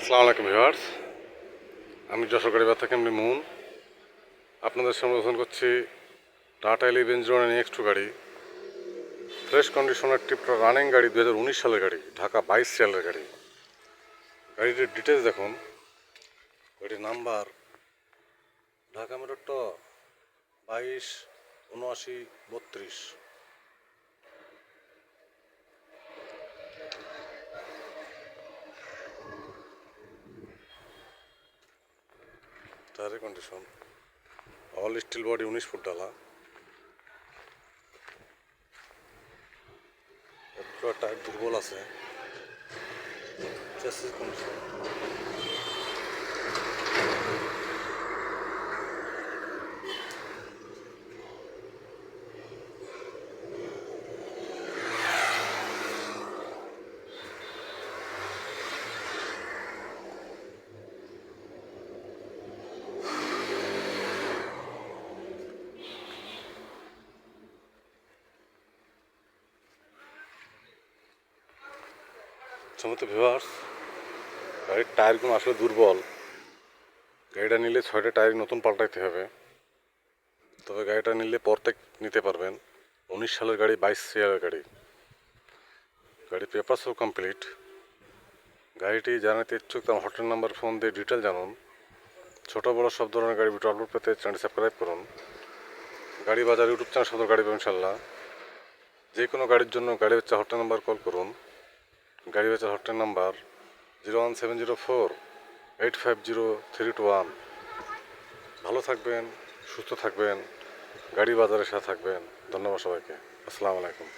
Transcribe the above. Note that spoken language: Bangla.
আসসালামু আলাইকুম ভিউয়ার্স, আমি যশোর গাড়ি ব্যথা কেমনি মুন আপনাদের সামনে উপস্থাপন করছি টাটা 1109 গাড়ি। ফ্রেশ কন্ডিশনের টিপটা রানিং গাড়ি, 2019 সালের গাড়ি, ঢাকা 22 সালের গাড়ি। গাড়িটির ডিটেলস দেখুন। গাড়ির নাম্বার ঢাকা মেট্রো 22 79 32। টায়ারের condition all steel body, 19 foot ডালা। টায়ার দুর্বল আছে। চেসিস কন্ডিশন সমস্ত ভিউয়ার্স, গাড়ির টায়ারগুলো আসলে দুর্বল। গাড়িটা নিলে 6টা টায়ার নতুন পাল্টাইতে হবে। তবে গাড়িটা নিলে প্রত্যেক নিতে পারবেন। 19 সালের গাড়ি, 22 সিআরের গাড়ি। গাড়ির পেপারসও কমপ্লিট। গাড়িটি জানাতে ইচ্ছুক তার হটলাইন নাম্বার ফোন দিয়ে ডিটেল জানুন। ছোটো বড়ো সব ধরনের গাড়ি ভিডিও আপলোড পেতে চ্যানেলটি সাবস্ক্রাইব করুন। গাড়ি বাজার ইউটিউব চ্যানেল সব গাড়ি পাবেন ইনশাল্লাহ। যে কোনো গাড়ির জন্য গাড়ি বেচা হটলাইন নাম্বার কল করুন। গাড়ি বেচার হটলাইন নাম্বার 01704-850-321। ভালো থাকবেন, সুস্থ থাকবেন, গাড়ি বাজারের সাথে থাকবেন। ধন্যবাদ সবাইকে। আসসালামু আলাইকুম।